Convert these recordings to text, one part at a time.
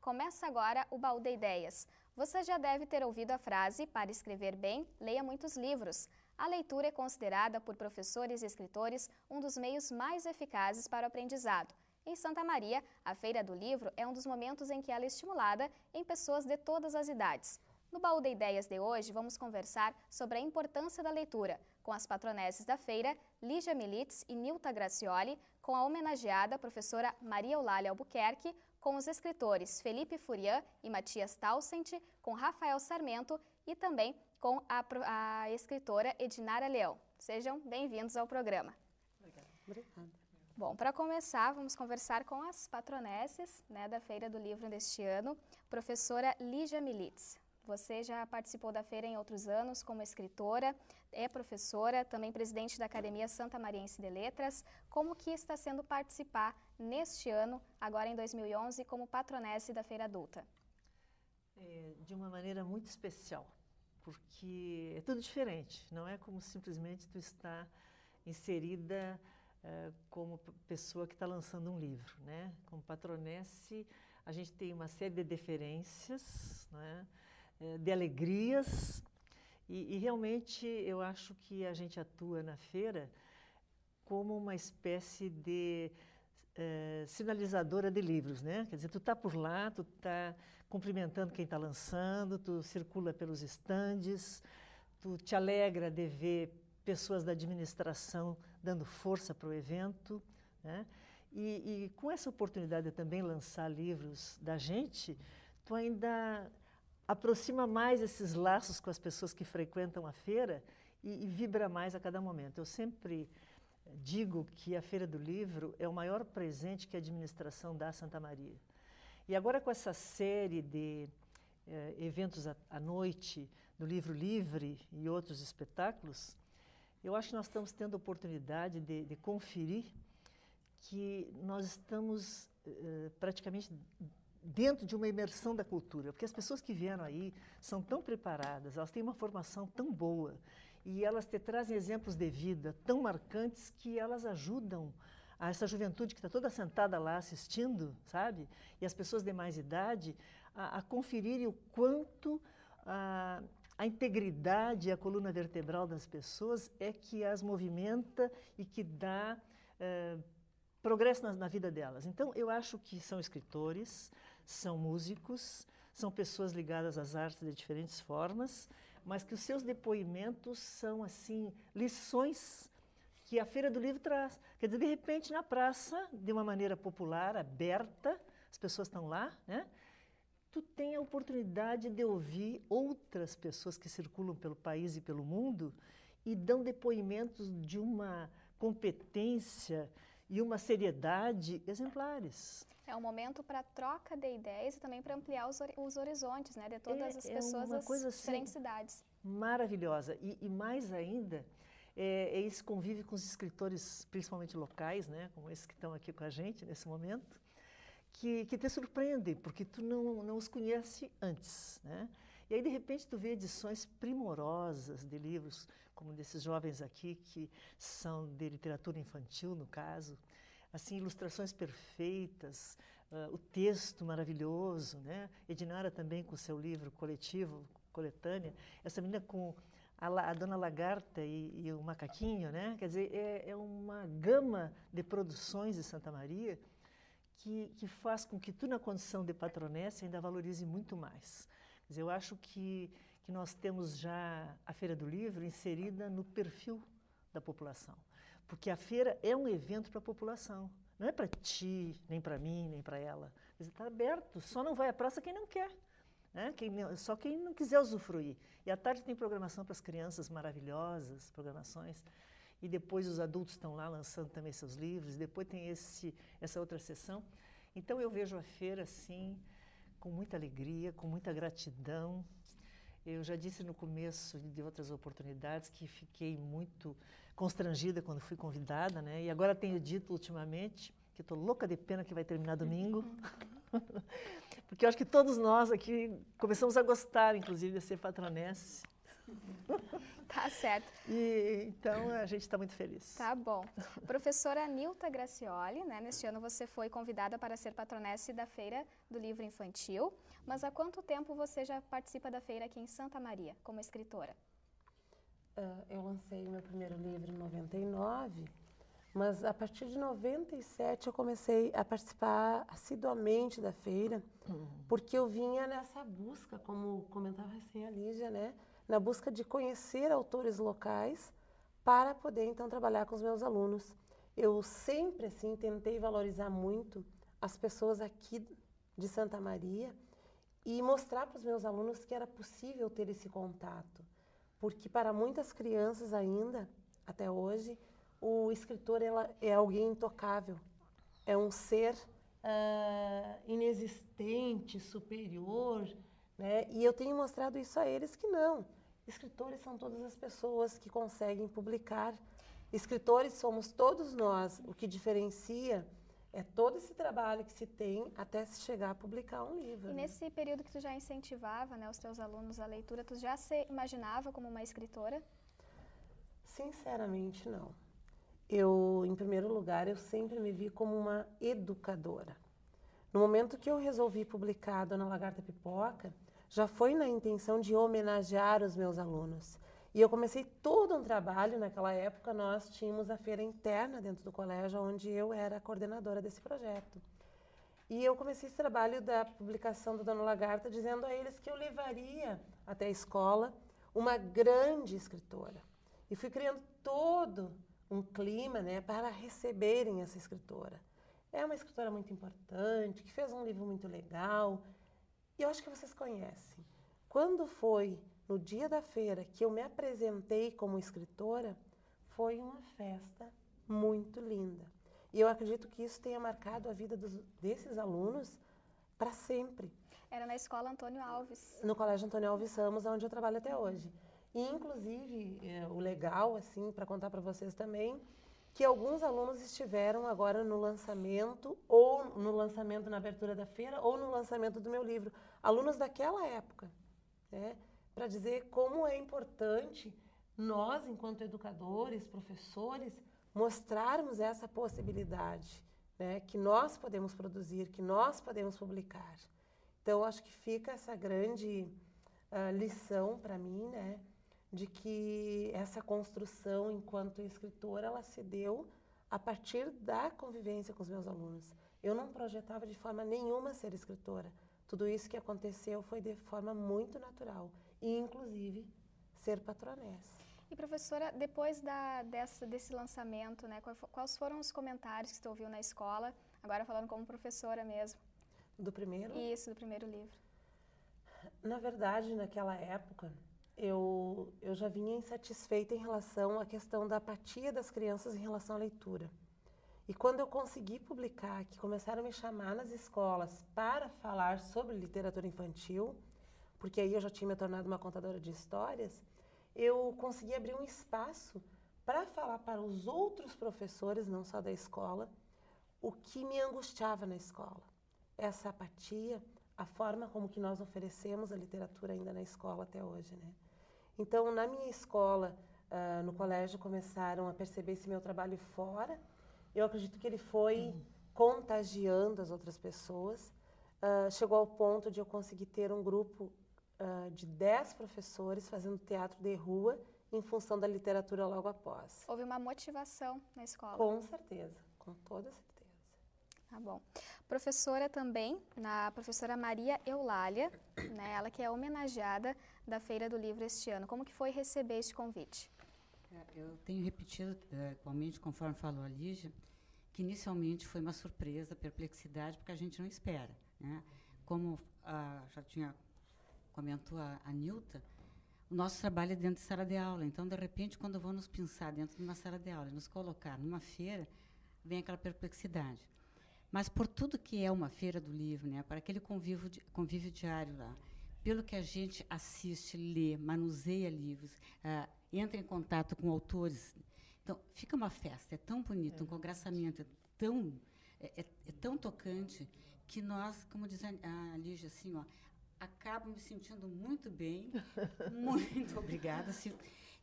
Começa agora o Baú de Ideias. Você já deve ter ouvido a frase: para escrever bem, leia muitos livros. A leitura é considerada por professores e escritores um dos meios mais eficazes para o aprendizado. Em Santa Maria, a Feira do Livro é um dos momentos em que ela é estimulada em pessoas de todas as idades. No Baú de Ideias de hoje, vamos conversar sobre a importância da leitura, com as patronesses da feira, Lígia Militz e Nilta Gracioli, com a homenageada professora Maria Eulália Albuquerque, com os escritores Felipe Furian e Matias Tausend, com Rafael Sarmento e também com a escritora Edinara Leão. Sejam bem-vindos ao programa. Obrigada. Bom, para começar, vamos conversar com as patronesses da Feira do Livro deste ano, professora Lígia Militz. Você já participou da feira em outros anos como escritora, é professora, também presidente da Academia Santa Mariense de Letras. Como que está sendo participar neste ano, agora em 2011, como patronesse da Feira Adulta? De uma maneira muito especial, porque é tudo diferente, não é como simplesmente tu estar inserida como pessoa que está lançando um livro, né? Como patronesse, a gente tem uma série de deferências, não é? De alegrias, e realmente eu acho que a gente atua na feira como uma espécie de sinalizadora de livros, né? Quer dizer, tu está por lá, tu está cumprimentando quem está lançando, tu circula pelos estandes, tu te alegra de ver pessoas da administração dando força para o evento, né? E com essa oportunidade de também lançar livros da gente, tu ainda aproxima mais esses laços com as pessoas que frequentam a feira e vibra mais a cada momento. Eu sempre digo que a Feira do Livro é o maior presente que a administração dá a Santa Maria. E agora com essa série de eventos à noite, do Livro Livre e outros espetáculos, eu acho que nós estamos tendo a oportunidade de conferir que nós estamos praticamente dentro de uma imersão da cultura, porque as pessoas que vieram aí são tão preparadas, elas têm uma formação tão boa e elas te trazem exemplos de vida tão marcantes que elas ajudam a essa juventude que está toda sentada lá assistindo, sabe? E as pessoas de mais idade a conferirem o quanto a integridade e a coluna vertebral das pessoas é que as movimenta e que dá progresso na vida delas. Então, eu acho que são escritores, são músicos, são pessoas ligadas às artes de diferentes formas, mas que os seus depoimentos são, assim, lições que a Feira do Livro traz. Quer dizer, de repente, na praça, de uma maneira popular, aberta, as pessoas estão lá, né? Tu tem a oportunidade de ouvir outras pessoas que circulam pelo país e pelo mundo e dão depoimentos de uma competência e uma seriedade exemplares. É um momento para troca de ideias e também para ampliar os horizontes, né, de todas as pessoas das diferentes cidades. Maravilhosa. E mais ainda, é esse convívio com os escritores, principalmente locais, né, como esses que estão aqui com a gente nesse momento, que te surpreendem, porque tu não os conhece antes, né? E aí, de repente, tu vê edições primorosas de livros, como desses jovens aqui, que são de literatura infantil, no caso, assim, ilustrações perfeitas, o texto maravilhoso, né? Edinara também com o seu livro coletivo, coletânea, essa menina com a Dona Lagarta e o Macaquinho, né? Quer dizer, é uma gama de produções de Santa Maria que faz com que tu, na condição de patronessa, ainda valorize muito mais. Quer dizer, eu acho que nós temos já a Feira do Livro inserida no perfil da população, porque a feira é um evento para a população, não é para ti, nem para mim, nem para ela. Quer dizer, está aberto, só não vai à praça quem não quer, né? Só quem não quiser usufruir. E à tarde tem programação para as crianças maravilhosas, programações. E depois os adultos estão lá lançando também seus livros, depois tem essa outra sessão. Então eu vejo a feira assim, com muita alegria, com muita gratidão. Eu já disse no começo de outras oportunidades que fiquei muito constrangida quando fui convidada, né? E agora tenho dito ultimamente que estou louca de pena que vai terminar domingo, porque eu acho que todos nós aqui começamos a gostar, inclusive, de ser patronesse. Tá certo. E então a gente está muito feliz. Tá bom. Professora Nilta Gracioli, né, neste ano você foi convidada para ser patronesse da Feira do Livro Infantil, mas há quanto tempo você já participa da feira aqui em Santa Maria, como escritora? Eu lancei meu primeiro livro em 99, mas a partir de 97 eu comecei a participar assiduamente da feira, porque eu vinha nessa busca, como comentava recém a Lígia, né? Na busca de conhecer autores locais para poder, então, trabalhar com os meus alunos. Eu sempre, assim, tentei valorizar muito as pessoas aqui de Santa Maria e mostrar para os meus alunos que era possível ter esse contato. Porque para muitas crianças ainda, até hoje, o escritor é alguém intocável. É um ser inexistente, superior, né? E eu tenho mostrado isso a eles que não. Escritores são todas as pessoas que conseguem publicar. Escritores somos todos nós. O que diferencia é todo esse trabalho que se tem até se chegar a publicar um livro. E nesse período que tu já incentivava, né, os teus alunos à leitura, tu já se imaginava como uma escritora? Sinceramente, não. Eu, em primeiro lugar, eu sempre me vi como uma educadora. No momento que eu resolvi publicar Dona Lagarta Pipoca, já foi na intenção de homenagear os meus alunos. E eu comecei todo um trabalho, naquela época nós tínhamos a feira interna dentro do colégio, onde eu era a coordenadora desse projeto. E eu comecei esse trabalho da publicação da Dona Lagarta, dizendo a eles que eu levaria até a escola uma grande escritora. E fui criando todo um clima, né, para receberem essa escritora. É uma escritora muito importante, que fez um livro muito legal. E eu acho que vocês conhecem. Quando foi no dia da feira que eu me apresentei como escritora, foi uma festa muito linda. E eu acredito que isso tenha marcado a vida desses alunos para sempre. Era na escola Antônio Alves. No Colégio Antônio Alves Ramos, onde eu trabalho até hoje. E, inclusive, o legal, assim, para contar para vocês também, que alguns alunos estiveram agora no lançamento, ou no lançamento na abertura da feira, ou no lançamento do meu livro. Alunos daquela época, né? Para dizer como é importante nós, enquanto educadores, professores, mostrarmos essa possibilidade, né? Que nós podemos produzir, que nós podemos publicar. Então, acho que fica essa grande lição para mim, né? De que essa construção enquanto escritora, ela se deu a partir da convivência com os meus alunos. Eu não projetava de forma nenhuma ser escritora. Tudo isso que aconteceu foi de forma muito natural. E, inclusive, ser patronessa. E, professora, depois desse lançamento, né, quais foram os comentários que você ouviu na escola, agora falando como professora mesmo? Do primeiro? Isso, do primeiro livro. Na verdade, naquela época, eu já vinha insatisfeita em relação à questão da apatia das crianças em relação à leitura. E quando eu consegui publicar, que começaram a me chamar nas escolas para falar sobre literatura infantil, porque aí eu já tinha me tornado uma contadora de histórias, eu consegui abrir um espaço para falar para os outros professores, não só da escola, o que me angustiava na escola. Essa apatia, a forma como que nós oferecemos a literatura ainda na escola até hoje, né? Então, na minha escola, no colégio, começaram a perceber esse meu trabalho fora. Eu acredito que ele foi contagiando as outras pessoas. Chegou ao ponto de eu conseguir ter um grupo de 10 professores fazendo teatro de rua em função da literatura logo após. Houve uma motivação na escola? Com certeza, com toda certeza. Tá bom. Professora também, a professora Maria Eulália, né, ela que é homenageada da Feira do Livro este ano. Como que foi receber este convite? Eu tenho repetido, igualmente, conforme falou a Lígia, que inicialmente foi uma surpresa, perplexidade, porque a gente não espera, né? Como já comentou a Nilta, o nosso trabalho é dentro de sala de aula. Então, de repente, quando vão nos pensar dentro de uma sala de aula e nos colocar numa feira, vem aquela perplexidade. Mas por tudo que é uma feira do livro, né, para aquele convívio diário lá, pelo que a gente assiste, lê, manuseia livros, entra em contato com autores, então fica uma festa, é tão bonito, um congraçamento é tão tocante que nós, como diz a Lígia, assim, ó, acabo me sentindo muito bem, muito obrigada, assim,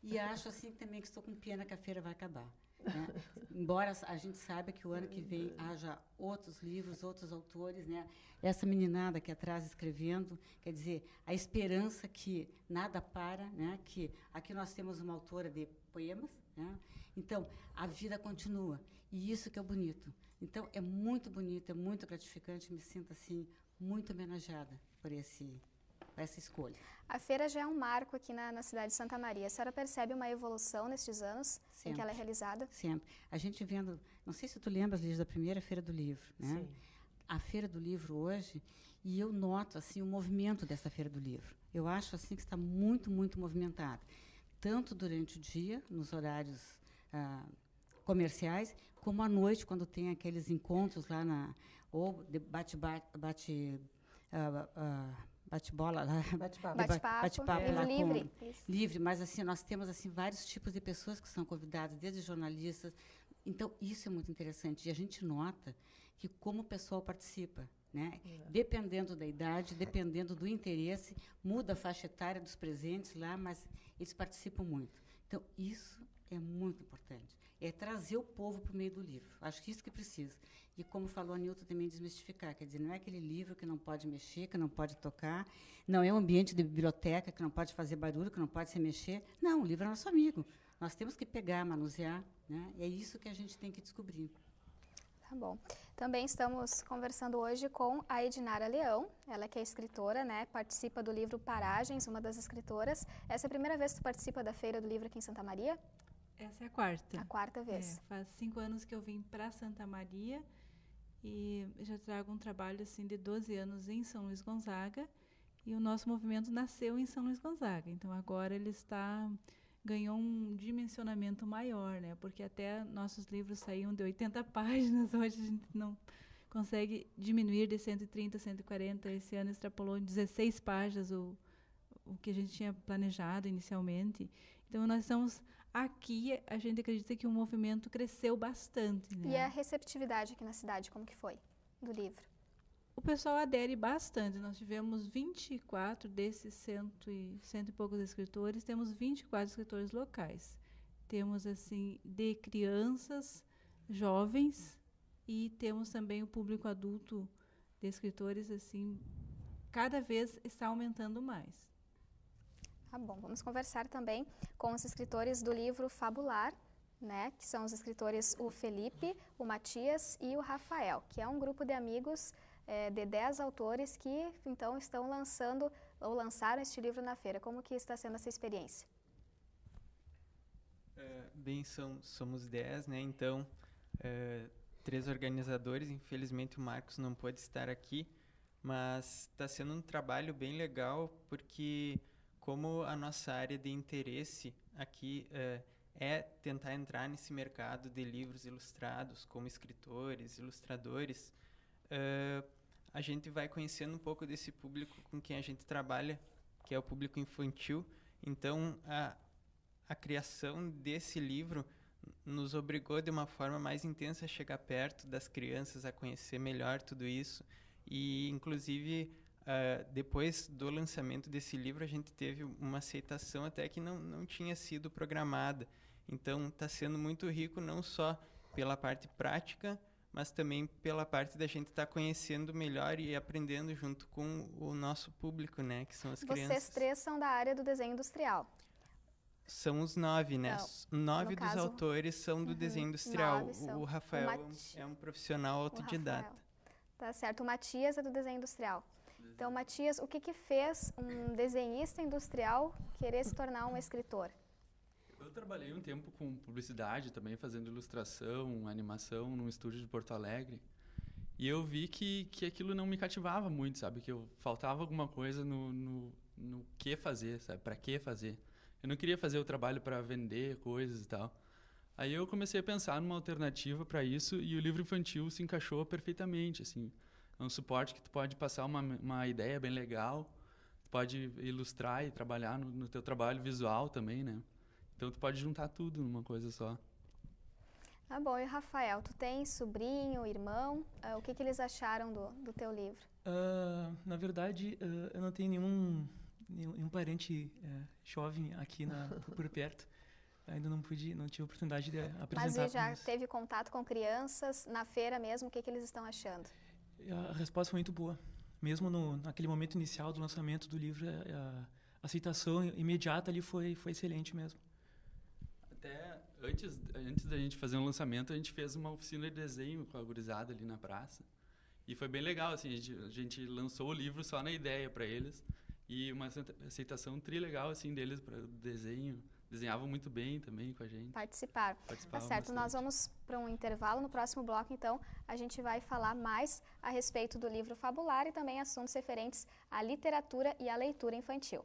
e acho assim também que estou com pena que a feira vai acabar. Né? Embora a gente saiba que o ano que vem haja outros livros, outros autores, né? Essa meninada aqui atrás escrevendo, quer dizer, a esperança que nada para, né? Que aqui nós temos uma autora de poemas, né? Então, a vida continua, e isso que é bonito. Então, é muito bonito, é muito gratificante, me sinto assim, muito homenageada por essa escolha. A feira já é um marco aqui na cidade de Santa Maria. A senhora percebe uma evolução nestes anos em que ela é realizada? Sempre. A gente vendo, não sei se tu lembras, Lígia, da primeira Feira do Livro, né? Sim. A Feira do Livro hoje, e eu noto assim o movimento dessa Feira do Livro. Eu acho assim que está muito, muito movimentada. Tanto durante o dia, nos horários comerciais, como à noite, quando tem aqueles encontros lá ou de bate-bola lá, bate-papo lá livre. Livre, mas assim nós temos assim vários tipos de pessoas que são convidadas, desde jornalistas. Então isso é muito interessante, e a gente nota que como o pessoal participa, né? Dependendo da idade, dependendo do interesse, muda a faixa etária dos presentes lá, mas eles participam muito. Então isso é muito importante. É trazer o povo para o meio do livro. Acho que isso que precisa. E como falou a Nilton, também desmistificar. Quer dizer, não é aquele livro que não pode mexer, que não pode tocar, não é um ambiente de biblioteca que não pode fazer barulho, que não pode se mexer. Não, o livro é nosso amigo. Nós temos que pegar, manusear, né? É isso que a gente tem que descobrir. Tá bom. Também estamos conversando hoje com a Edinara Leão, ela que é escritora, né? Participa do livro Paragens, uma das escritoras. Essa é a primeira vez que tu participa da Feira do Livro aqui em Santa Maria? Essa é a quarta. A quarta vez. Faz 5 anos que eu vim para Santa Maria e já trago um trabalho assim de 12 anos em São Luís Gonzaga, e o nosso movimento nasceu em São Luís Gonzaga. Então agora ele ganhou um dimensionamento maior, né? Porque até nossos livros saíam de 80 páginas, hoje a gente não consegue diminuir de 130, 140. Esse ano extrapolou em 16 páginas o que a gente tinha planejado inicialmente. Então nós estamos aqui, a gente acredita que o movimento cresceu bastante. Né? E a receptividade aqui na cidade, como que foi do livro? O pessoal adere bastante. Nós tivemos 24 desses cento e poucos escritores, temos 24 escritores locais. Temos, assim, de crianças, jovens, e temos também o público adulto de escritores, assim, cada vez está aumentando mais. Tá bom, vamos conversar também com os escritores do livro Fabular, né, que são os escritores o Felipe, o Matias e o Rafael, que é um grupo de amigos de 10 autores que, então, estão lançando ou lançaram este livro na feira. Como que está sendo essa experiência? Bem, somos 10, né, então, 3 organizadores. Infelizmente o Marcos não pôde estar aqui, mas está sendo um trabalho bem legal, porque como a nossa área de interesse aqui é tentar entrar nesse mercado de livros ilustrados, como escritores, ilustradores, a gente vai conhecendo um pouco desse público com quem a gente trabalha, que é o público infantil. Então, a criação desse livro nos obrigou de uma forma mais intensa a chegar perto das crianças, a conhecer melhor tudo isso. E, inclusive, depois do lançamento desse livro, a gente teve uma aceitação até que não tinha sido programada. Então, está sendo muito rico, não só pela parte prática, mas também pela parte da gente estar conhecendo melhor e aprendendo junto com o nosso público, né, que são as crianças. Vocês 3 são da área do desenho industrial. São os 9, né? Não, 9 dos autores são do desenho industrial. O Rafael é um profissional autodidata. Tá certo. O Matias é do desenho industrial. Então, Matias, o que fez um desenhista industrial querer se tornar um escritor? Eu trabalhei um tempo com publicidade também, fazendo ilustração, animação, num estúdio de Porto Alegre. E eu vi que aquilo não me cativava muito, sabe? Que faltava alguma coisa no que fazer, sabe? Para que fazer. Eu não queria fazer o trabalho para vender coisas e tal. Aí eu comecei a pensar numa alternativa para isso, e o livro infantil se encaixou perfeitamente, assim. É um suporte que tu pode passar uma ideia bem legal, tu pode ilustrar e trabalhar no teu trabalho visual também, né? Então tu pode juntar tudo numa coisa só. Ah, bom, e Rafael, tu tem sobrinho, irmão? O que eles acharam do teu livro? Na verdade, eu não tenho nenhum parente jovem aqui por perto. Ainda não tive oportunidade de apresentar. Mas já teve contato com crianças na feira mesmo? O que eles estão achando? A resposta foi muito boa. Mesmo naquele momento inicial do lançamento do livro, a aceitação imediata ali foi excelente mesmo. Até antes da gente fazer um lançamento, a gente fez uma oficina de desenho com a gurizada ali na praça. E foi bem legal, assim, a gente lançou o livro só na ideia para eles. E uma aceitação trilegal, assim, deles para o desenho. Desenhavam muito bem também com a gente. Participaram. Tá certo, bastante. nós vamos para um intervalo. No próximo bloco, então, a gente vai falar mais a respeito do livro Fabular e também assuntos referentes à literatura e à leitura infantil.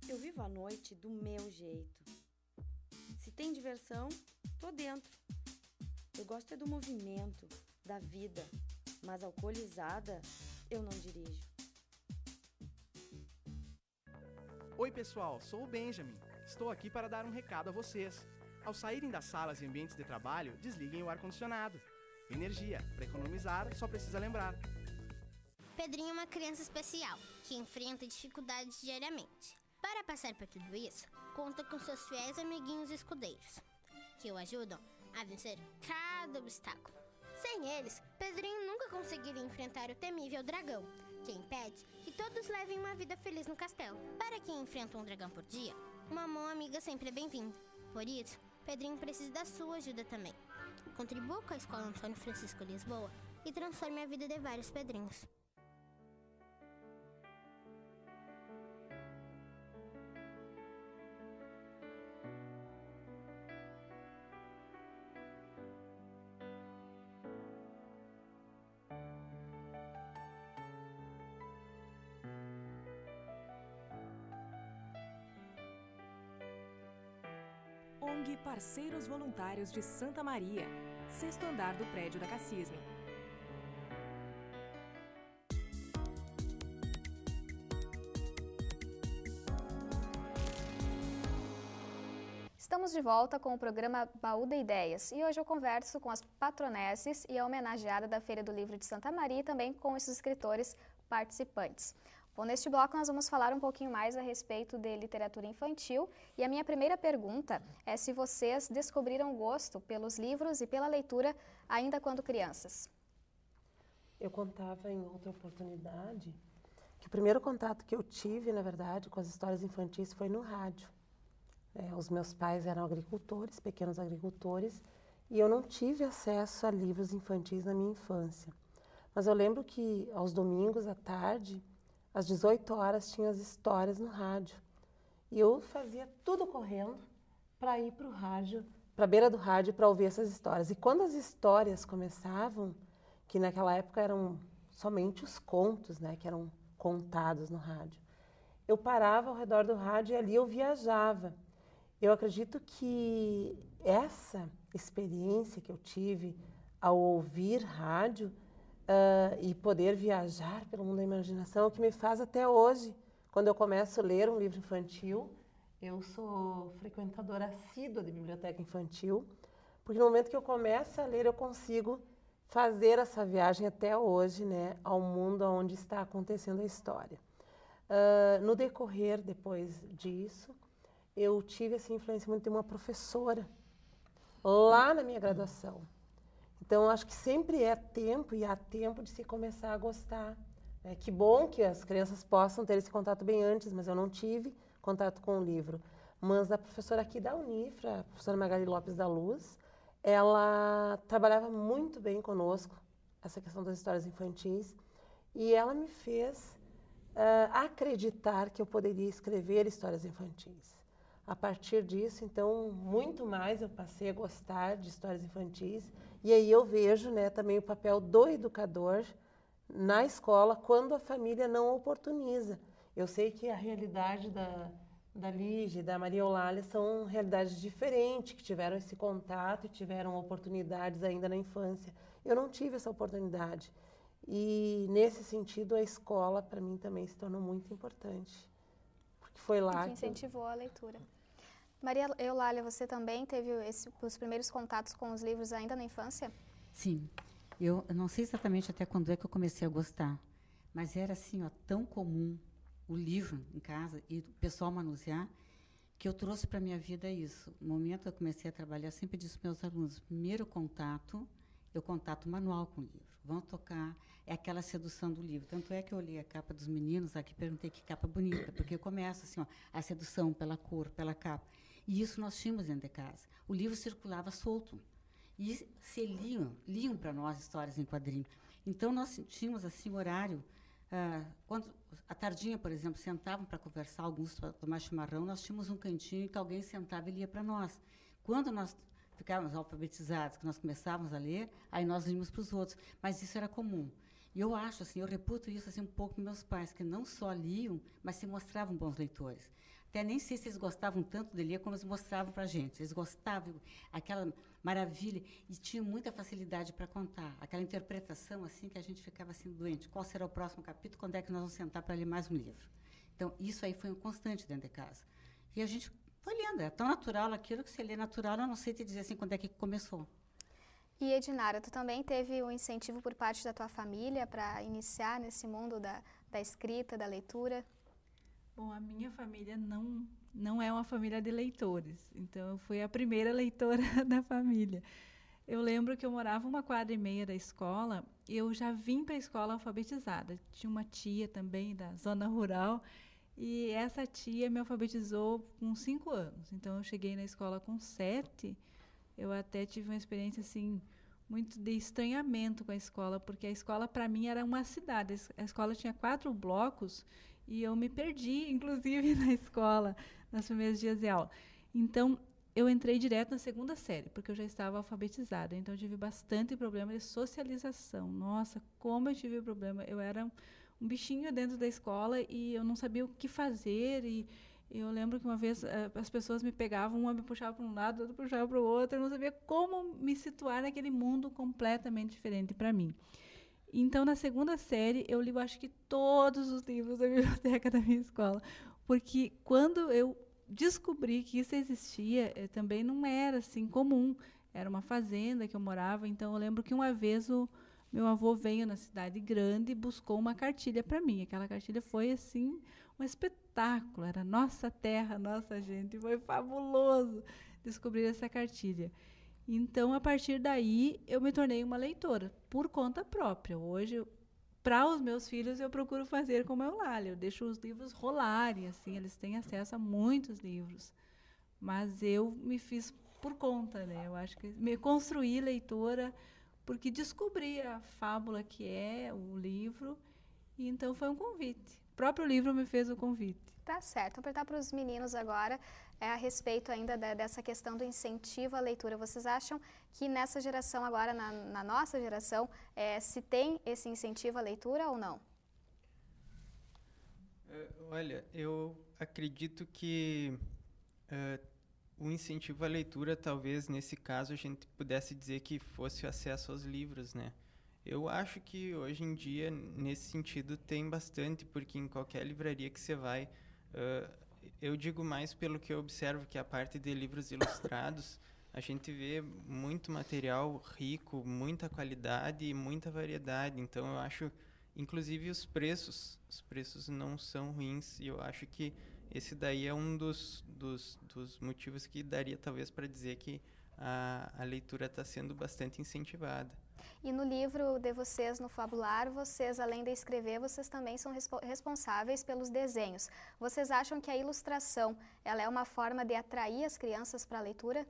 Eu vivo a noite do meu jeito. Se tem diversão, tô dentro. Eu gosto é do movimento, da vida, mas alcoolizada, eu não dirijo. Oi pessoal, sou o Benjamin. Estou aqui para dar um recado a vocês. Ao saírem das salas e ambientes de trabalho, desliguem o ar-condicionado. Energia, para economizar, só precisa lembrar. Pedrinho é uma criança especial, que enfrenta dificuldades diariamente. Para passar por tudo isso, conta com seus fiéis amiguinhos escudeiros, que o ajudam a vencer cada obstáculo. Sem eles, Pedrinho nunca conseguiria enfrentar o temível dragão, que impede que todos levem uma vida feliz no castelo. Para quem enfrenta um dragão por dia, uma mão amiga sempre é bem-vinda. Por isso, Pedrinho precisa da sua ajuda também. Contribua com a Escola Antônio Francisco Lisboa e transforme a vida de vários Pedrinhos. ONG Parceiros Voluntários de Santa Maria, 6º andar do prédio da Cassisme. Estamos de volta com o programa Baú de Ideias e hoje eu converso com as patronesses e a homenageada da Feira do Livro de Santa Maria e também com os escritores participantes. Bom, neste bloco nós vamos falar um pouquinho mais a respeito de literatura infantil e a minha primeira pergunta é se vocês descobriram gosto pelos livros e pela leitura ainda quando crianças. Eu contava em outra oportunidade que o primeiro contato que eu tive, na verdade, com as histórias infantis foi no rádio. Os meus pais eram agricultores, pequenos agricultores, e eu não tive acesso a livros infantis na minha infância. Mas eu lembro que aos domingos à tarde, às 18 horas, tinha as histórias no rádio. E eu fazia tudo correndo para ir para o rádio, para a beira do rádio, para ouvir essas histórias. E quando as histórias começavam, que naquela época eram somente os contos, né, que eram contados no rádio, eu parava ao redor do rádio e ali eu viajava. Eu acredito que essa experiência que eu tive ao ouvir rádio e poder viajar pelo mundo da imaginação é o que me faz até hoje, quando eu começo a ler um livro infantil, eu sou frequentadora assídua de biblioteca infantil, porque no momento que eu começo a ler eu consigo fazer essa viagem até hoje, né, ao mundo onde está acontecendo a história. No decorrer depois disso, eu tive essa influência muito de uma professora lá na minha graduação. Então, acho que sempre é tempo e há tempo de se começar a gostar. Que bom que as crianças possam ter esse contato bem antes, mas eu não tive contato com o livro. Mas a professora aqui da Unifra, a professora Magali Lopes da Luz, ela trabalhava muito bem conosco, essa questão das histórias infantis, e ela me fez acreditar que eu poderia escrever histórias infantis. A partir disso, então, muito mais eu passei a gostar de histórias infantis. E aí eu vejo, né, também o papel do educador na escola quando a família não oportuniza. Eu sei que a realidade da Lígia e da Maria Eulália são realidades diferentes, que tiveram esse contato e tiveram oportunidades ainda na infância. Eu não tive essa oportunidade. E, nesse sentido, a escola, para mim, também se tornou muito importante. Porque foi lá que incentivou a leitura. Maria Eulália, você também teve os primeiros contatos com os livros ainda na infância? Sim. Eu não sei exatamente até quando é que eu comecei a gostar, mas era assim, ó, tão comum o livro em casa e o pessoal manusear, que eu trouxe para a minha vida isso. No momento que eu comecei a trabalhar, eu sempre disse para os meus alunos, primeiro contato é o contato manual com o livro. Vão tocar, é aquela sedução do livro. Tanto é que eu olhei a capa dos meninos aqui, perguntei que capa bonita, porque começa assim, ó, a sedução pela cor, pela capa. E isso nós tínhamos dentro de casa. O livro circulava solto. E se liam para nós histórias em quadrinho. Então, nós tínhamos assim horário, quando à tardinha, por exemplo, sentavam para conversar, alguns para tomar chimarrão, nós tínhamos um cantinho que alguém sentava e lia para nós. Quando nós ficávamos alfabetizados, que nós começávamos a ler, aí nós líamos para os outros. Mas isso era comum. E eu acho, assim, eu reputo isso assim, um pouco dos meus pais, que não só liam, mas se mostravam bons leitores. Até nem sei se eles gostavam tanto de ler como eles mostravam para a gente. Eles gostavam, aquela maravilha, e tinham muita facilidade para contar. Aquela interpretação, assim, que a gente ficava assim doente. Qual será o próximo capítulo? Quando é que nós vamos sentar para ler mais um livro? Então, isso aí foi um constante dentro de casa. E a gente foi lendo. É tão natural aquilo que você lê natural, eu não sei te dizer assim quando é que começou. E, Edinara, tu também teve um incentivo por parte da tua família para iniciar nesse mundo da escrita, da leitura? Bom, a minha família não é uma família de leitores, então eu fui a primeira leitora da família. Eu lembro que eu morava 1,5 quadra da escola e eu já vim para a escola alfabetizada. Tinha uma tia também da zona rural e essa tia me alfabetizou com 5 anos. Então eu cheguei na escola com 7. Eu até tive uma experiência assim muito de estranhamento com a escola, porque a escola para mim era uma cidade. A escola tinha 4 blocos. E eu me perdi, inclusive, na escola, nos primeiros dias de aula. Então, eu entrei direto na 2ª série, porque eu já estava alfabetizada. Então, eu tive bastante problema de socialização. Nossa, como eu tive problema. Eu era um bichinho dentro da escola e eu não sabia o que fazer. E eu lembro que uma vez as pessoas me pegavam, uma me puxava para um lado, outra puxava para o outro. Eu não sabia como me situar naquele mundo completamente diferente para mim. Então, na 2ª série, eu li, acho que todos os livros da biblioteca da minha escola. Porque quando eu descobri que isso existia, também não era assim comum. Era uma fazenda que eu morava. Então, eu lembro que uma vez o meu avô veio na cidade grande e buscou uma cartilha para mim. Aquela cartilha foi, assim, um espetáculo. Era nossa terra, nossa gente. Foi fabuloso descobrir essa cartilha. Então, a partir daí, eu me tornei uma leitora, por conta própria. Hoje, para os meus filhos, eu procuro fazer como a Eulália. Eu deixo os livros rolarem, assim, eles têm acesso a muitos livros. Mas eu me fiz por conta, né? Eu acho que me construí leitora, porque descobri a fábula que é o livro, e então foi um convite. O próprio livro me fez o convite. Tá certo. Vou perguntar para os meninos agora a respeito ainda dessa questão do incentivo à leitura. Vocês acham que nessa geração agora, na nossa geração, se tem esse incentivo à leitura ou não? Olha, eu acredito que o incentivo à leitura, talvez nesse caso a gente pudesse dizer que fosse o acesso aos livros, né? Eu acho que hoje em dia, nesse sentido, tem bastante, porque em qualquer livraria que você vai, eu digo mais pelo que eu observo, que a parte de livros ilustrados, a gente vê muito material rico, muita qualidade e muita variedade. Então, eu acho, inclusive, os preços não são ruins, e eu acho que esse daí é um dos motivos que daria, talvez, para dizer que a leitura está sendo bastante incentivada. E no livro de vocês, no Fabular, vocês, além de escrever, vocês também são responsáveis pelos desenhos. Vocês acham que a ilustração, ela é uma forma de atrair as crianças para a leitura?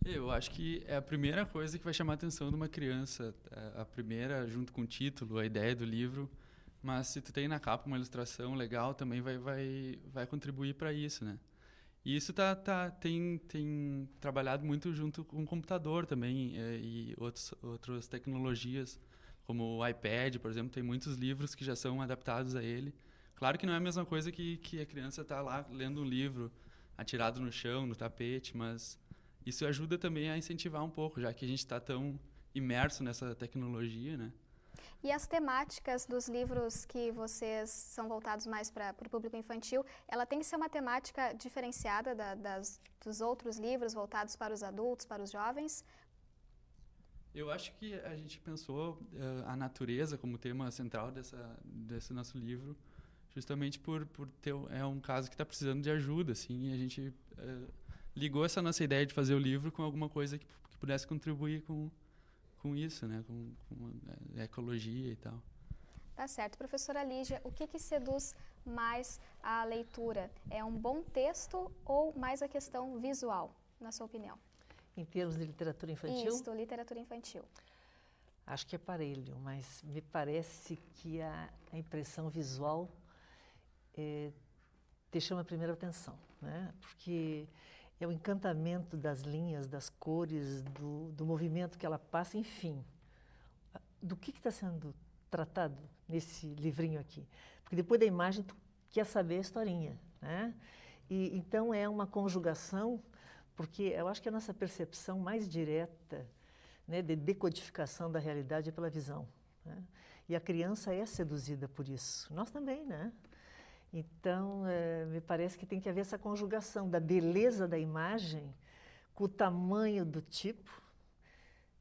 Eu acho que é a primeira coisa que vai chamar a atenção de uma criança. A primeira, junto com o título, a ideia do livro. Mas se tu tem na capa uma ilustração legal, também vai contribuir para isso, né? E isso tem trabalhado muito junto com o computador também e outras tecnologias, como o iPad, por exemplo, tem muitos livros que já são adaptados a ele. Claro que não é a mesma coisa que a criança está lá lendo um livro atirado no chão, no tapete, mas isso ajuda também a incentivar um pouco, já que a gente está tão imerso nessa tecnologia, né? E as temáticas dos livros que vocês são voltados mais para o público infantil, ela tem que ser uma temática diferenciada dos outros livros voltados para os adultos, para os jovens? Eu acho que a gente pensou a natureza como tema central desse nosso livro, justamente por ter um caso que está precisando de ajuda, assim, e a gente ligou essa nossa ideia de fazer o livro com alguma coisa que pudesse contribuir com isso, né, com a ecologia e tal. Tá certo. Professora Lígia, o que seduz mais a leitura? É um bom texto ou mais a questão visual, na sua opinião? Em termos de literatura infantil? Isso, literatura infantil. Acho que é parelho, mas me parece que a impressão visual te chama a primeira atenção, né? Porque é o encantamento das linhas, das cores, do movimento que ela passa, enfim. Do que está sendo tratado nesse livrinho aqui? Porque depois da imagem tu quer saber a historinha, né? E então é uma conjugação, porque eu acho que a nossa percepção mais direta, né, de decodificação da realidade é pela visão, né? E a criança é seduzida por isso. Nós também, né? Então, me parece que tem que haver essa conjugação da beleza da imagem com o tamanho do tipo,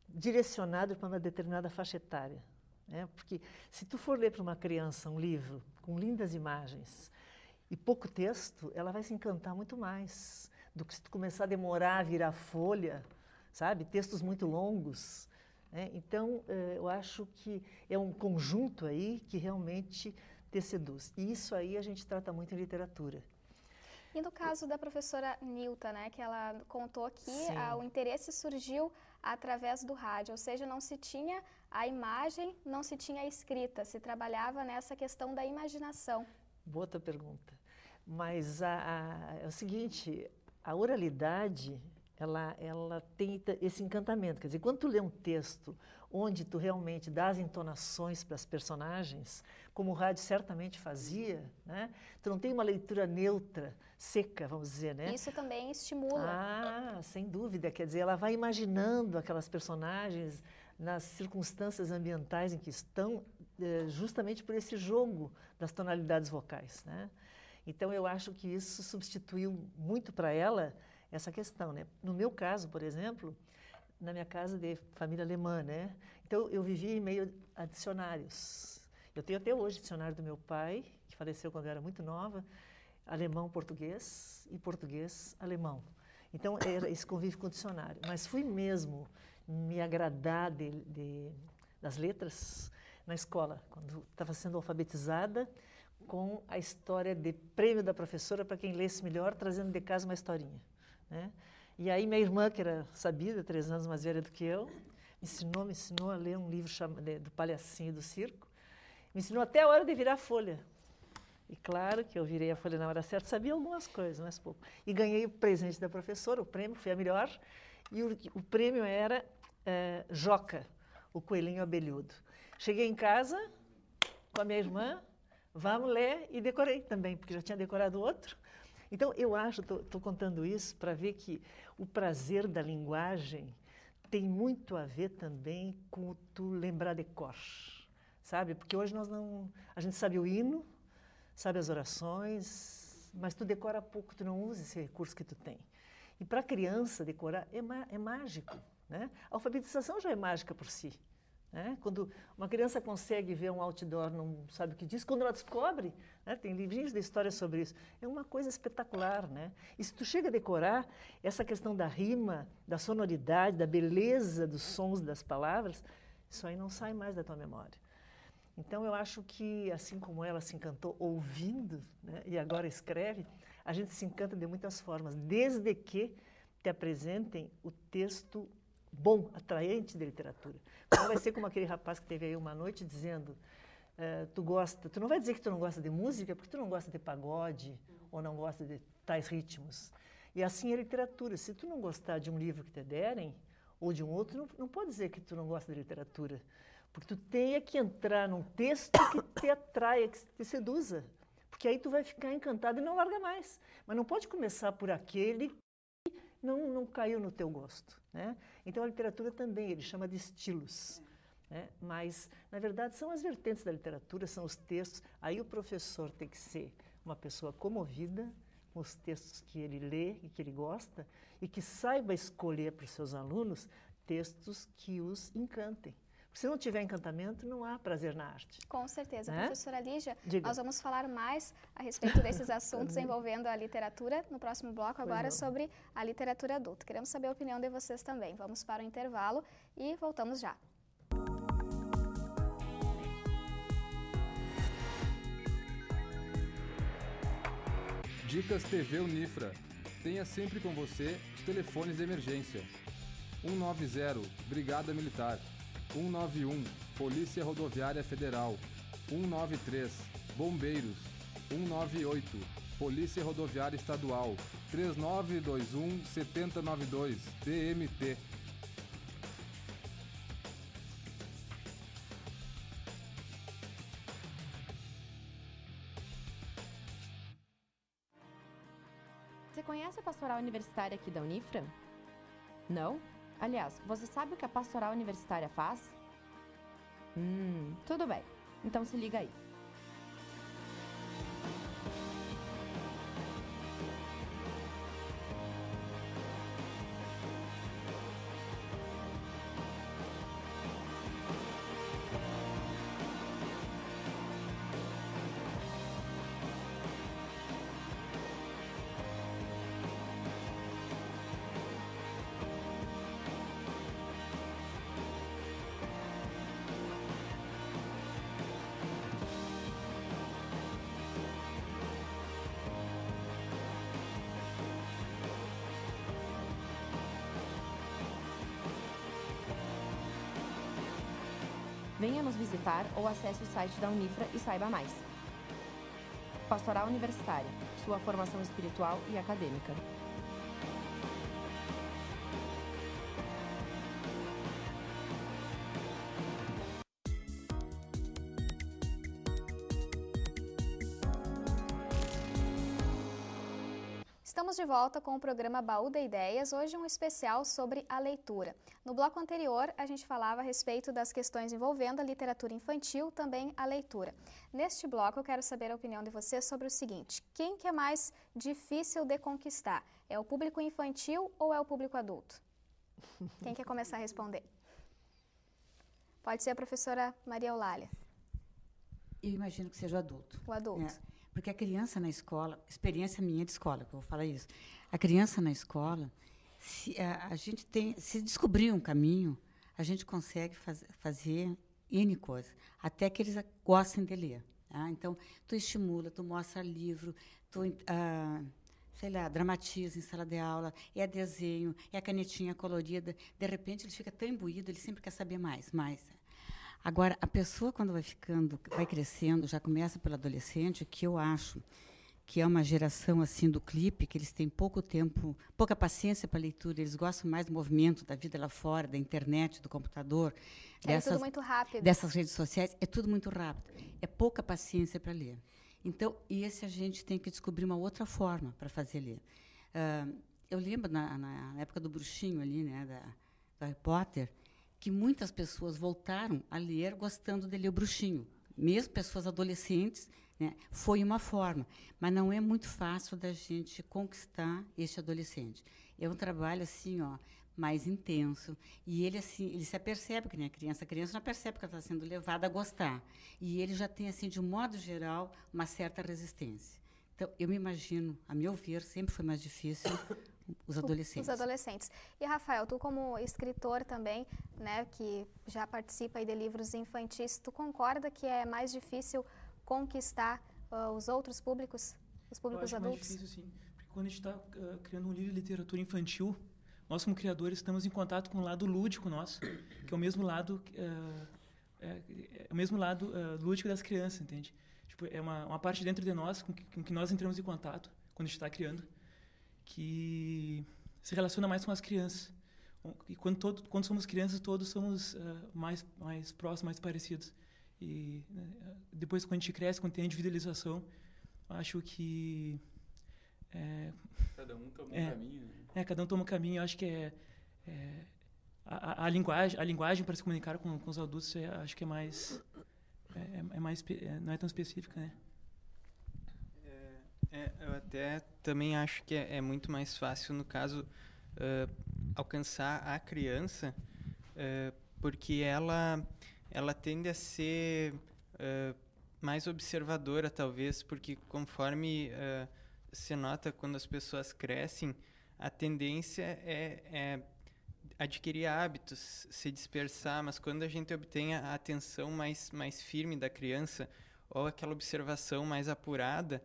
direcionado para uma determinada faixa etária, né? Porque se tu for ler para uma criança um livro com lindas imagens e pouco texto, ela vai se encantar muito mais do que se tu começar a demorar a virar folha, sabe? Textos muito longos, né? Então, eu acho que é um conjunto aí que realmente te seduz. E isso aí a gente trata muito em literatura. E no caso da professora Nilta, né, que ela contou que o interesse surgiu através do rádio, ou seja, não se tinha a imagem, não se tinha a escrita, se trabalhava nessa questão da imaginação. Boa tua pergunta. Mas é o seguinte, a oralidade, ela tem esse encantamento. Quer dizer, quando tu lê um texto onde tu realmente dá as entonações para as personagens, como o rádio certamente fazia, né? Tu não tem uma leitura neutra, seca, vamos dizer, né? Isso também estimula. Ah, sem dúvida. Quer dizer, ela vai imaginando aquelas personagens nas circunstâncias ambientais em que estão, justamente por esse jogo das tonalidades vocais, né? Então, eu acho que isso substituiu muito para ela essa questão, né? No meu caso, por exemplo, na minha casa de família alemã, né? Então, eu vivi em meio a dicionários. Eu tenho até hoje o dicionário do meu pai, que faleceu quando eu era muito nova, alemão-português e português-alemão. Então, era esse convívio com o dicionário. Mas fui mesmo me agradar das letras na escola, quando estava sendo alfabetizada, com a história de prêmio da professora para quem lesse melhor, trazendo de casa uma historinha, né? E aí minha irmã, que era sabida, 3 anos mais velha do que eu, me ensinou a ler um livro do Palhacinho do Circo, me ensinou até a hora de virar a folha. E claro que eu virei a folha na hora certa, sabia algumas coisas, mas pouco. E ganhei o presente da professora, o prêmio, foi a melhor, e o prêmio era Joca, o coelhinho abelhudo. Cheguei em casa com a minha irmã, vamos ler, e decorei também, porque já tinha decorado outro. Então, eu acho, estou contando isso para ver que o prazer da linguagem tem muito a ver também com tu lembrar de cor, sabe? Porque hoje a gente sabe o hino, sabe as orações, mas tu decora pouco, tu não usa esse recurso que tu tem. E para a criança decorar é mágico, né? A alfabetização já é mágica por si, né? Quando uma criança consegue ver um outdoor, não sabe o que diz, quando ela descobre, né? Tem livrinhos de história sobre isso, é uma coisa espetacular, né? E se tu chega a decorar essa questão da rima, da sonoridade, da beleza dos sons das palavras, isso aí não sai mais da tua memória. Então, eu acho que, assim como ela se encantou ouvindo, né, e agora escreve, a gente se encanta de muitas formas, desde que te apresentem o texto bom, atraente de literatura. Não vai ser como aquele rapaz que teve aí uma noite dizendo, tu não vai dizer que tu não gosta de música porque tu não gosta de pagode ou não gosta de tais ritmos. E assim é a literatura. Se tu não gostar de um livro que te derem ou de um outro, não pode dizer que tu não gosta de literatura. Porque tu tem que entrar num texto que te atraia, que te seduza. Porque aí tu vai ficar encantado e não larga mais. Mas não pode começar por aquele que não caiu no teu gosto, né? Então a literatura também, ele chama de estilos, né? Mas, na verdade, são as vertentes da literatura, são os textos. Aí o professor tem que ser uma pessoa comovida com os textos que ele lê e que ele gosta e que saiba escolher para os seus alunos textos que os encantem. Se não tiver encantamento, não há prazer na arte. Com certeza. Né? Professora Lígia, Diga. nós vamos falar mais a respeito desses assuntos envolvendo a literatura no próximo bloco, agora sobre a literatura adulta. Queremos saber a opinião de vocês também. Vamos para o intervalo e voltamos já. Dicas TV Unifra. Tenha sempre com você os telefones de emergência. 190, Brigada Militar. 191, Polícia Rodoviária Federal. 193, Bombeiros. 198, Polícia Rodoviária Estadual. 3921-7092, DMT. Você conhece a Pastoral Universitária aqui da Unifra? Não? Aliás, você sabe o que a Pastoral Universitária faz? Tudo bem. Então se liga aí. Venha nos visitar ou acesse o site da Unifra e saiba mais. Pastoral Universitária, sua formação espiritual e acadêmica. Estamos de volta com o programa Baú de Ideias, hoje um especial sobre a leitura. No bloco anterior, a gente falava a respeito das questões envolvendo a literatura infantil, também a leitura. Neste bloco, eu quero saber a opinião de vocês sobre o seguinte: quem que é mais difícil de conquistar? É o público infantil ou é o público adulto? Quem quer começar a responder? Pode ser a professora Maria Eulália. Eu imagino que seja o adulto. O adulto. Porque a criança na escola, experiência minha de escola, que eu vou falar isso, a criança na escola, se descobrir um caminho, a gente consegue fazer N coisas, até que eles gostem de ler. Tá? Então, tu estimula, tu mostra livro, tu, dramatiza em sala de aula, é desenho, é a canetinha colorida, de repente ele fica tão imbuído, ele sempre quer saber mais. Agora, a pessoa, quando vai crescendo, já começa pelo adolescente, que eu acho que é uma geração assim do clipe, que eles têm pouco tempo, pouca paciência para leitura, eles gostam mais do movimento, da vida lá fora, da internet, do computador. Tudo muito rápido. Dessas redes sociais, é tudo muito rápido. É pouca paciência para ler. Então, esse a gente tem que descobrir uma outra forma para fazer ler. Eu lembro, na época do bruxinho ali, né, da Harry Potter, que muitas pessoas voltaram a ler gostando de ler o bruxinho. Mesmo pessoas adolescentes, né, foi uma forma. Mas não é muito fácil da gente conquistar este adolescente. É um trabalho assim, mais intenso. E ele se apercebe que nem a criança não percebe que ela está sendo levada a gostar. E ele já tem, assim, de um modo geral, uma certa resistência. Então, eu me imagino, a meu ver, sempre foi mais difícil os adolescentes. Os adolescentes. E, Rafael, tu como escritor também, né, que já participa aí de livros infantis, tu concorda que é mais difícil conquistar os outros públicos, os públicos adultos? É mais difícil, sim. Porque quando a gente está criando um livro de literatura infantil, nós, como criadores, estamos em contato com o lado lúdico nosso, que é o mesmo lado, lúdico das crianças, entende? Tipo, é uma parte dentro de nós com que nós entramos em contato quando a gente está criando, que se relaciona mais com as crianças. E quando somos crianças, todos somos mais próximos, mais parecidos. E depois, quando a gente cresce, quando tem a individualização, acho que Cada um toma um caminho. Né? Cada um toma um caminho. Eu acho que a linguagem para se comunicar com os adultos, acho que não é tão específica, né? Eu até também acho que é muito mais fácil, no caso, alcançar a criança, porque ela tende a ser mais observadora, talvez, porque conforme se nota quando as pessoas crescem, a tendência é adquirir hábitos, se dispersar, mas quando a gente obtém a atenção mais firme da criança, ou aquela observação mais apurada,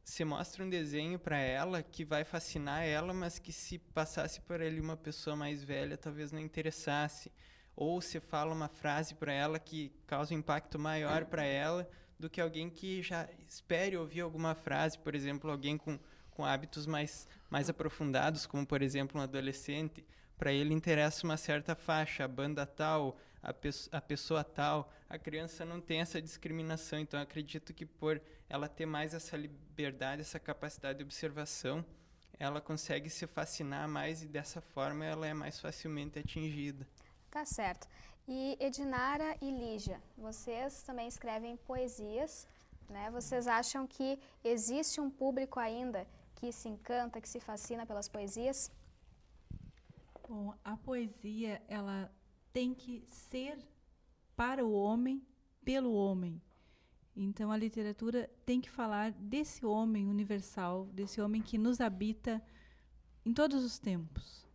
se mostra um desenho para ela que vai fascinar ela, mas que se passasse por ali uma pessoa mais velha, talvez não interessasse. Ou se fala uma frase para ela que causa um impacto maior para ela do que alguém que já espere ouvir alguma frase, por exemplo, alguém com hábitos mais aprofundados, como, por exemplo, um adolescente. Para ele interessa uma certa faixa, a banda tal, a pessoa tal. A criança não tem essa discriminação, então eu acredito que por ela ter mais essa liberdade, essa capacidade de observação, ela consegue se fascinar mais e dessa forma ela é mais facilmente atingida. Tá certo. E Edinara e Lígia, vocês também escrevem poesias, né? Vocês acham que existe um público ainda que se encanta, que se fascina pelas poesias? Bom, a poesia, ela tem que ser para o homem, pelo homem. Então, a literatura tem que falar desse homem universal, desse homem que nos habita em todos os tempos.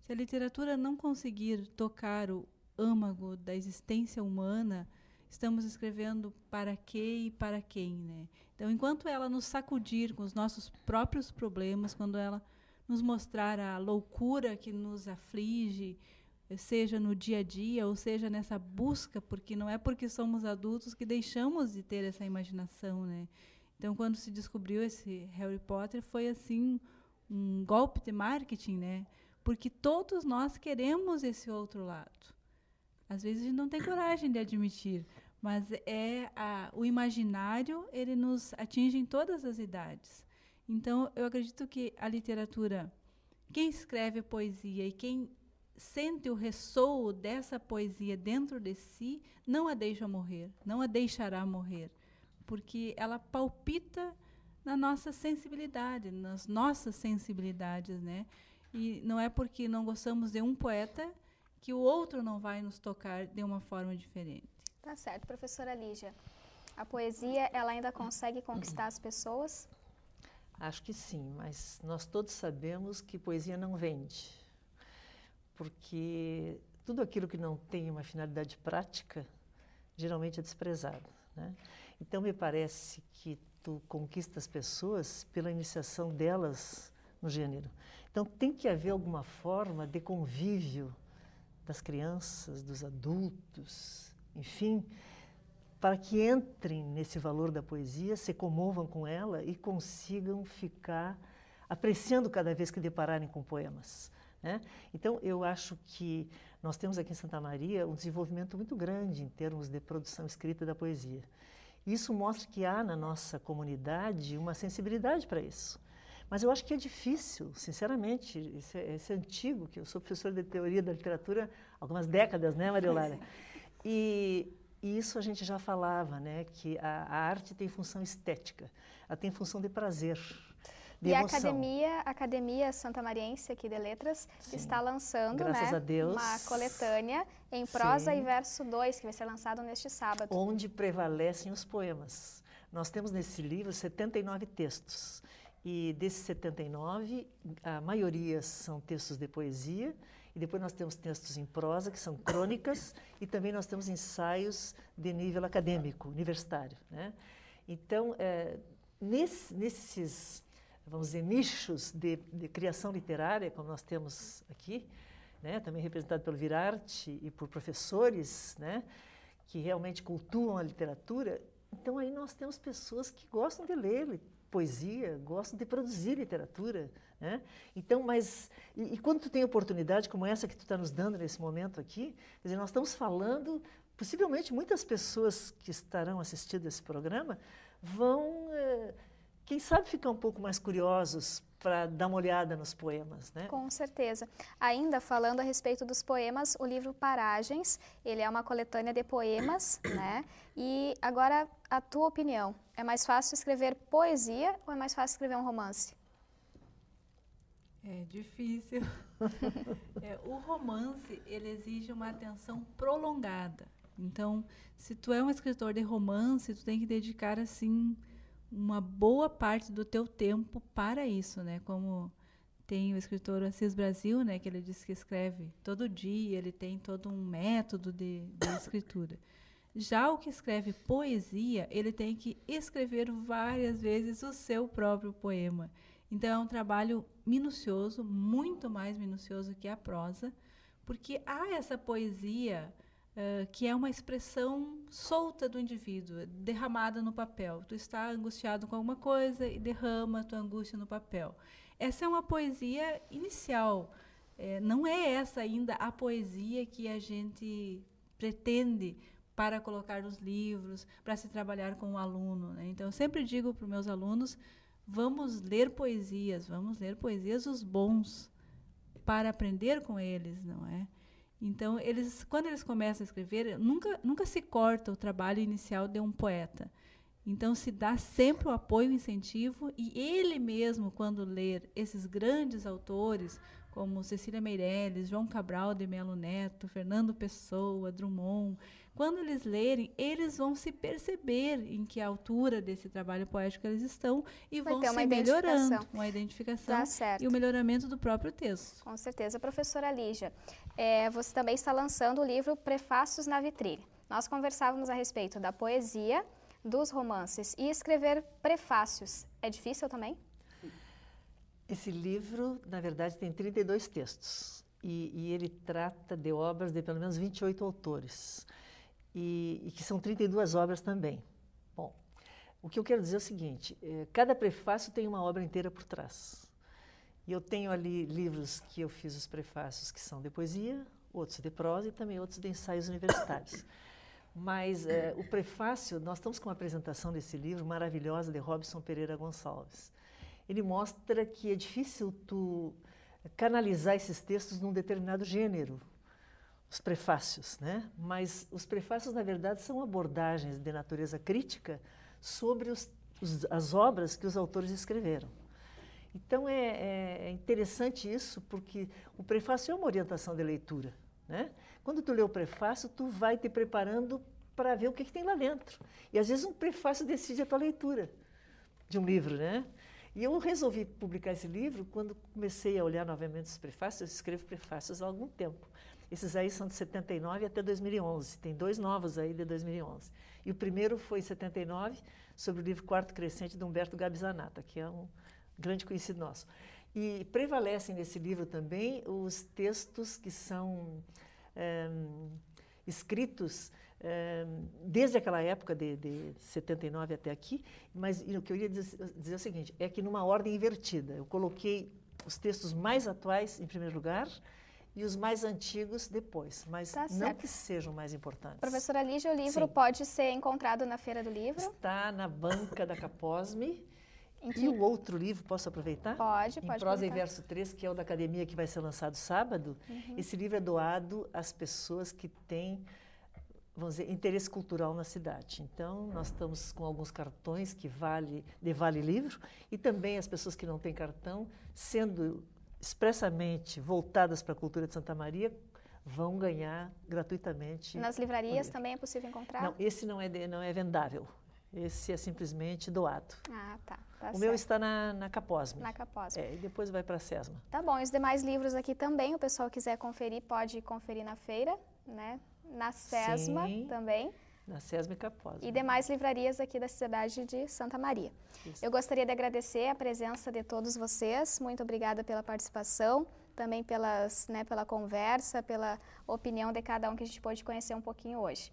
Se a literatura não conseguir tocar o âmago da existência humana, estamos escrevendo para quê e para quem, né? Então, enquanto ela nos sacudir com os nossos próprios problemas, quando ela nos mostrar a loucura que nos aflige, seja no dia a dia, ou seja nessa busca, porque não é porque somos adultos que deixamos de ter essa imaginação, né? Então, quando se descobriu esse Harry Potter, foi assim um golpe de marketing, né? Porque todos nós queremos esse outro lado. Às vezes a gente não tem coragem de admitir, mas o imaginário, ele nos atinge em todas as idades. Então, eu acredito que a literatura, quem escreve poesia e quem sente o ressoo dessa poesia dentro de si, não a deixa morrer, não a deixará morrer, porque ela palpita na nossa sensibilidade, nas nossas sensibilidades, né? E não é porque não gostamos de um poeta que o outro não vai nos tocar de uma forma diferente. Tá certo, professora Lígia. A poesia, ela ainda consegue conquistar as pessoas? Acho que sim, mas nós todos sabemos que poesia não vende. Porque tudo aquilo que não tem uma finalidade prática, geralmente é desprezado, né? Então, me parece que tu conquista as pessoas pela iniciação delas no gênero. Então, tem que haver alguma forma de convívio das crianças, dos adultos, enfim, para que entrem nesse valor da poesia, se comovam com ela e consigam ficar apreciando cada vez que depararem com poemas, né? Então, eu acho que nós temos aqui em Santa Maria um desenvolvimento muito grande em termos de produção escrita da poesia. Isso mostra que há na nossa comunidade uma sensibilidade para isso. Mas eu acho que é difícil, sinceramente, isso é antigo, que eu sou professora de teoria da literatura há algumas décadas, né, Maria Lara? E isso a gente já falava, né, que a arte tem função estética, ela tem função de prazer, de emoção. E a Academia Santamariense aqui de Letras está lançando, graças a Deus, uma coletânea em prosa e verso 2, que vai ser lançado neste sábado. Onde prevalecem os poemas. Nós temos nesse livro 79 textos. E desses 79, a maioria são textos de poesia, e depois nós temos textos em prosa, que são crônicas, e também nós temos ensaios de nível acadêmico, universitário, né? Então, nesses, vamos dizer, nichos de criação literária, como nós temos aqui, né, também representado pelo Virarte e por professores, né, que realmente cultuam a literatura, então aí nós temos pessoas que gostam de ler poesia, gostam de produzir literatura, né? Então, mas e quando tu tem oportunidade como essa que tu está nos dando nesse momento aqui, quer dizer, nós estamos falando, possivelmente muitas pessoas que estarão assistindo esse programa vão quem sabe, ficar um pouco mais curiosos para dar uma olhada nos poemas, né? Com certeza. Ainda falando a respeito dos poemas, o livro Paragens, ele é uma coletânea de poemas, né? E agora, a tua opinião, é mais fácil escrever poesia ou é mais fácil escrever um romance? É difícil. O romance, ele exige uma atenção prolongada. Então, se tu é um escritor de romance, tu tem que dedicar, assim, uma boa parte do teu tempo para isso, né? Como tem o escritor Assis Brasil, né? Que ele diz que escreve todo dia, ele tem todo um método de escritura. Já o que escreve poesia, ele tem que escrever várias vezes o seu próprio poema. Então, é um trabalho minucioso, muito mais minucioso que a prosa, porque há essa poesia que é uma expressão solta do indivíduo, derramada no papel. Tu está angustiado com alguma coisa e derrama a tua angústia no papel. Essa é uma poesia inicial. Não é essa ainda a poesia que a gente pretende para colocar nos livros, para se trabalhar com o aluno, né? Então, eu sempre digo para os meus alunos, vamos ler poesias os bons, para aprender com eles, não é? Então, quando eles começam a escrever, nunca se corta o trabalho inicial de um poeta. Então, se dá sempre o apoio e o incentivo, e ele mesmo, quando ler esses grandes autores, como Cecília Meirelles, João Cabral de Melo Neto, Fernando Pessoa, Drummond, quando eles lerem, eles vão se perceber em que altura desse trabalho poético eles estão e vão se melhorando. Uma identificação e o melhoramento do próprio texto. Com certeza. Professora Lígia, você também está lançando o livro Prefácios na Vitrine. Nós conversávamos a respeito da poesia, dos romances e escrever prefácios. É difícil também? Esse livro, na verdade, tem 32 textos e ele trata de obras de pelo menos 28 autores e que são 32 obras também. Bom, o que eu quero dizer é o seguinte, cada prefácio tem uma obra inteira por trás. E eu tenho ali livros que eu fiz os prefácios que são de poesia, outros de prosa e também outros de ensaios universitários. Mas o prefácio, nós estamos com uma apresentação desse livro maravilhosa de Robson Pereira Gonçalves. Ele mostra que é difícil tu canalizar esses textos num determinado gênero, os prefácios, né? Mas os prefácios, na verdade, são abordagens de natureza crítica sobre as obras que os autores escreveram. Então, é interessante isso, porque o prefácio é uma orientação de leitura, né? Quando tu lê o prefácio, tu vai te preparando para ver o que tem lá dentro. E, às vezes, um prefácio decide a tua leitura de um livro, né? E eu resolvi publicar esse livro quando comecei a olhar novamente os prefácios. Eu escrevo prefácios há algum tempo. Esses aí são de 79 até 2011. Tem 2 novos aí de 2011. E o primeiro foi em 79, sobre o livro Quarto Crescente, de Humberto Gabi Zanata, que é um grande conhecido nosso. E prevalecem nesse livro também os textos que são escritos desde aquela época de 79 até aqui, mas o que eu ia dizer é o seguinte, é que numa ordem invertida. Eu coloquei os textos mais atuais em primeiro lugar e os mais antigos depois, mas não que sejam mais importantes. Professora Lígia, o livro pode ser encontrado na Feira do Livro? Está na banca da Caposme. E o outro livro, posso aproveitar? Pode. Em Prosa e Verso 3, que é o da Academia, que vai ser lançado sábado. Esse livro é doado às pessoas que têm, vamos dizer, interesse cultural na cidade. Então, nós estamos com alguns cartões que vale livro, e também as pessoas que não têm cartão, sendo expressamente voltadas para a cultura de Santa Maria, vão ganhar gratuitamente. Nas livrarias também é possível encontrar? Não, esse não é vendável. Esse é simplesmente doado. Ah, tá. O meu está na Caposme. Na Caposme. E depois vai para a Sesma. Tá bom. E os demais livros aqui também, o pessoal quiser conferir, pode conferir na feira, né? Na Sesma também. Na Sesma e Caposme. E demais livrarias aqui da cidade de Santa Maria. Isso. Eu gostaria de agradecer a presença de todos vocês. Muito obrigada pela participação, também pela conversa, pela opinião de cada um que a gente pôde conhecer um pouquinho hoje.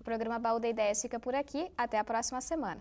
O programa Baú de Ideias fica por aqui. Até a próxima semana.